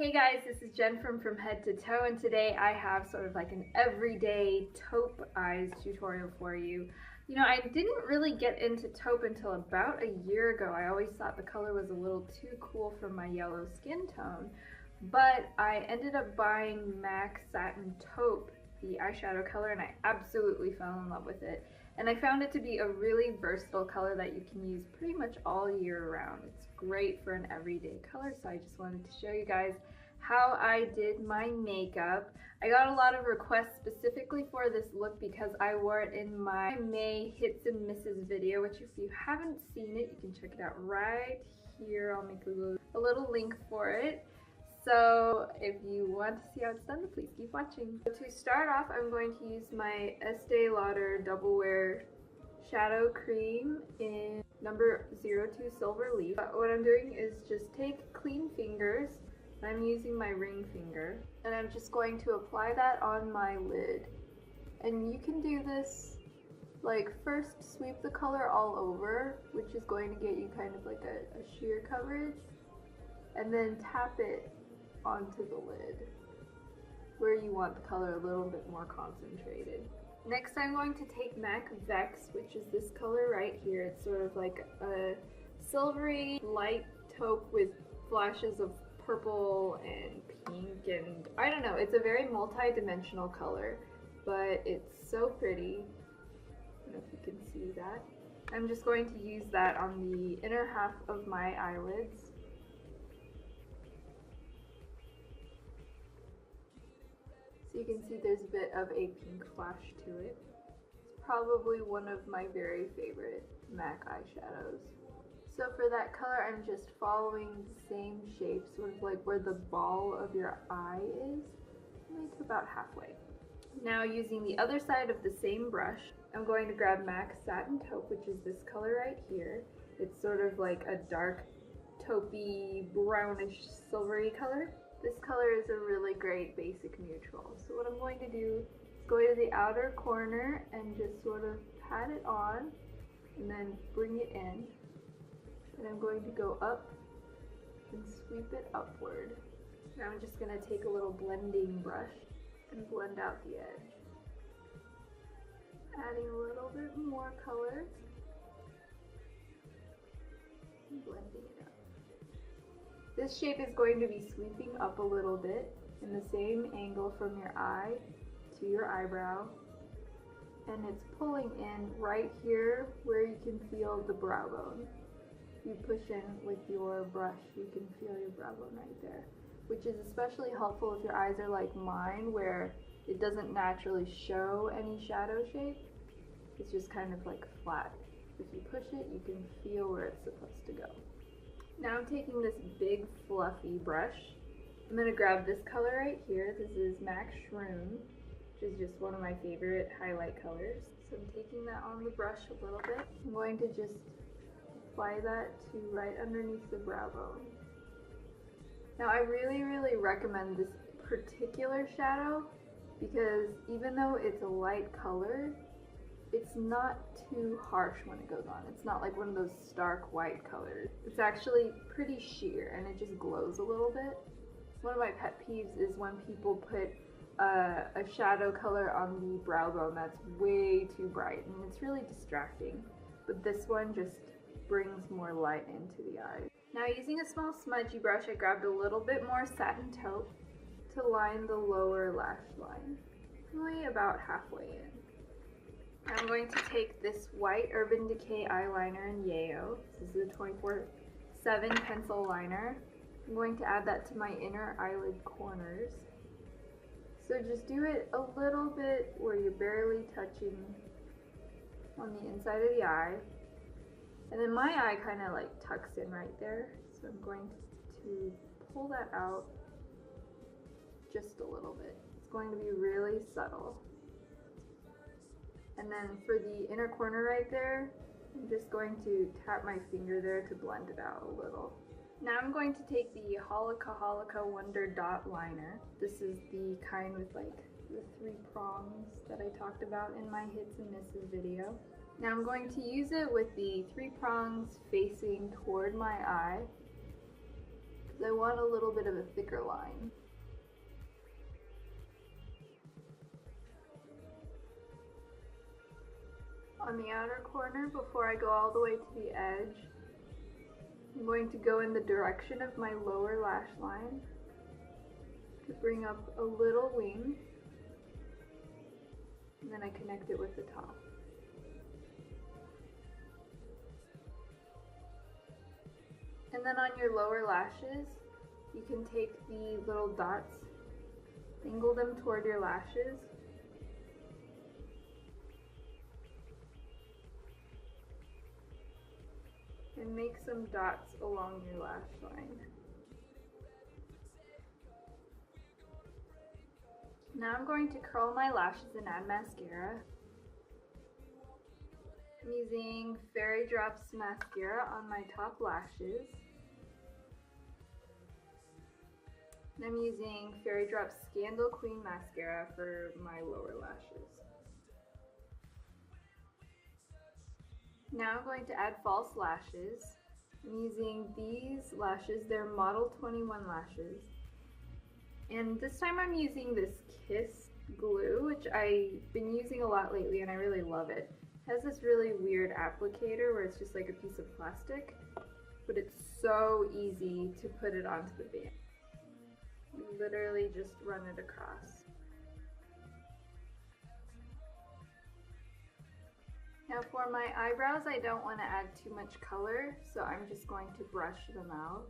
Hey guys, this is Jen from Head to Toe, and today I have sort of like an everyday taupe eyes tutorial for you. You know, I didn't really get into taupe until about a year ago. I always thought the color was a little too cool for my yellow skin tone, but I ended up buying MAC Satin Taupe, the eyeshadow color, and I absolutely fell in love with it. And I found it to be a really versatile color that you can use pretty much all year round. It's great for an everyday color, so I just wanted to show you guys how I did my makeup. I got a lot of requests specifically for this look because I wore it in my May hits and misses video, which if you haven't seen it, you can check it out right here. I'll make a little link for it. So if you want to see how it's done, please keep watching. So to start off, I'm going to use my Estee Lauder Double Wear Shadow Cream in number 02 Silver Leaf. What I'm doing is just take clean fingers. I'm using my ring finger, and I'm just going to apply that on my lid. And you can do this, like, first sweep the color all over, which is going to get you kind of like a sheer coverage, and then tap it onto the lid where you want the color a little bit more concentrated. Next, I'm going to take MAC Vex, which is this color right here. It's sort of like a silvery light taupe with flashes of purple and pink, and I don't know, it's a very multi-dimensional color, but it's so pretty. I don't know if you can see that. I'm just going to use that on the inner half of my eyelids. So you can see there's a bit of a pink flash to it. It's probably one of my very favorite MAC eyeshadows. So for that color, I'm just following the same shape, sort of like where the ball of your eye is, only to about halfway. Now using the other side of the same brush, I'm going to grab MAC Satin Taupe, which is this color right here. It's sort of like a dark taupey, brownish, silvery color. This color is a really great basic neutral. So what I'm going to do is go to the outer corner and just sort of pat it on and then bring it in. And I'm going to go up and sweep it upward. Now I'm just going to take a little blending brush and blend out the edge. Adding a little bit more color. And blending it up. This shape is going to be sweeping up a little bit in the same angle from your eye to your eyebrow. And it's pulling in right here where you can feel the brow bone. You push in with your brush, you can feel your brow bone right there, which is especially helpful if your eyes are like mine, where it doesn't naturally show any shadow shape. It's just kind of like flat. If you push it, you can feel where it's supposed to go. Now I'm taking this big fluffy brush. I'm going to grab this color right here. This is MAC Shroom, which is just one of my favorite highlight colors. So I'm taking that on the brush a little bit. I'm going to just apply that to right underneath the brow bone. Now I really recommend this particular shadow because even though it's a light color, it's not too harsh when it goes on. It's not like one of those stark white colors. It's actually pretty sheer and it just glows a little bit. One of my pet peeves is when people put a shadow color on the brow bone that's way too bright, and it's really distracting. But this one just brings more light into the eye. Now using a small smudgy brush, I grabbed a little bit more Satin Taupe to line the lower lash line, only about halfway in. I'm going to take this white Urban Decay eyeliner in Yayo. This is the 24/7 pencil liner. I'm going to add that to my inner eyelid corners. So just do it a little bit where you're barely touching on the inside of the eye. And then my eye kind of like tucks in right there, so I'm going to pull that out just a little bit. It's going to be really subtle. And then for the inner corner right there, I'm just going to tap my finger there to blend it out a little. Now I'm going to take the Holika Wonder Dot Liner. This is the kind with like the 3 prongs that I talked about in my hits and misses video. Now I'm going to use it with the 3 prongs facing toward my eye because I want a little bit of a thicker line. on the outer corner before I go all the way to the edge. I'm going to go in the direction of my lower lash line to bring up a little wing, and then I connect it with the top. And then on your lower lashes, you can take the little dots, angle them toward your lashes, and make some dots along your lash line. Now I'm going to curl my lashes and add mascara. I'm using Fairy Drops mascara on my top lashes. And I'm using Fairy Drops Scandal Queen mascara for my lower lashes. Now I'm going to add false lashes. I'm using these lashes, they're Model 21 lashes. And this time I'm using this Kiss glue, which I've been using a lot lately and I really love it. It has this really weird applicator where it's just like a piece of plastic, but it's so easy to put it onto the band. You literally just run it across. Now for my eyebrows, I don't want to add too much color, so I'm just going to brush them out.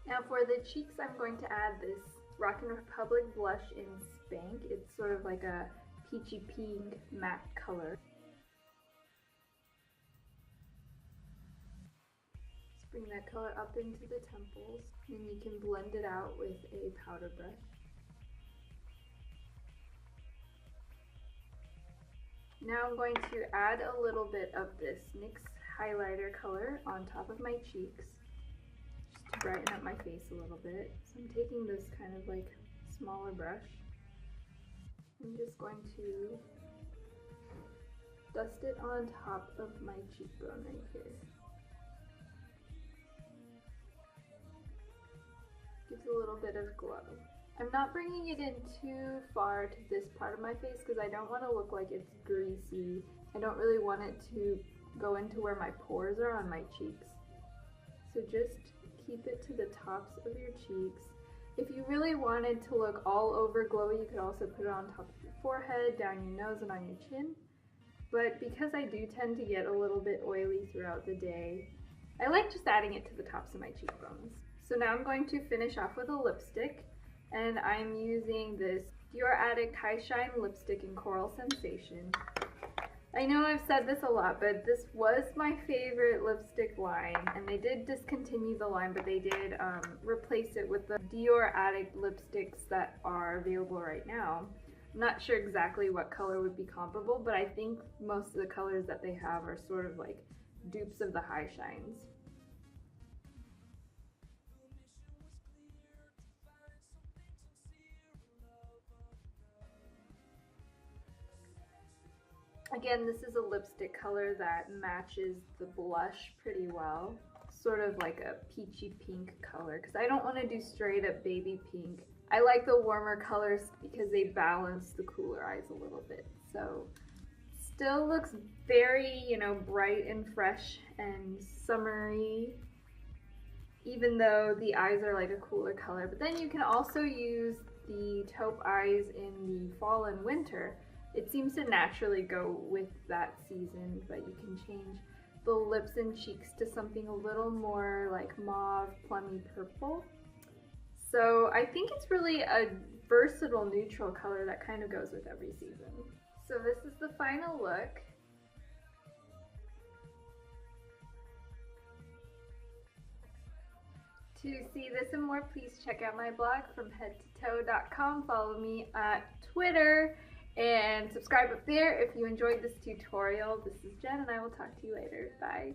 Now for the cheeks, I'm going to add this Rockin' Republic blush in Spank. It's sort of like a peachy pink matte color. Just bring that color up into the temples, and you can blend it out with a powder brush. Now I'm going to add a little bit of this NYX highlighter color on top of my cheeks, just to brighten up my face a little bit. So I'm taking this kind of like smaller brush. I'm just going to dust it on top of my cheekbone right here. Gives a little bit of glow. I'm not bringing it in too far to this part of my face because I don't want to look like it's greasy. I don't really want it to go into where my pores are on my cheeks. So just keep it to the tops of your cheeks. If you really wanted to look all over glowy, you could also put it on top of your forehead, down your nose, and on your chin. But because I do tend to get a little bit oily throughout the day, I like just adding it to the tops of my cheekbones. So now I'm going to finish off with a lipstick. And I'm using this Dior Addict High Shine lipstick in Coral Sensation. I know I've said this a lot, but this was my favorite lipstick line, and they did discontinue the line, but they did replace it with the Dior Addict lipsticks that are available right now. I'm not sure exactly what color would be comparable, but I think most of the colors that they have are sort of like dupes of the High Shines. Again, this is a lipstick color that matches the blush pretty well. Sort of like a peachy pink color, because I don't want to do straight up baby pink. I like the warmer colors because they balance the cooler eyes a little bit. So still looks very, bright and fresh and summery, even though the eyes are like a cooler color. But then you can also use the taupe eyes in the fall and winter. It seems to naturally go with that season, but you can change the lips and cheeks to something a little more like mauve, plummy purple. So I think it's really a versatile neutral color that kind of goes with every season. So this is the final look. To see this and more, please check out my blog fromheadtotoe.com. Follow me at Twitter and subscribe up there if you enjoyed this tutorial. This is Jen, and I will talk to you later. Bye.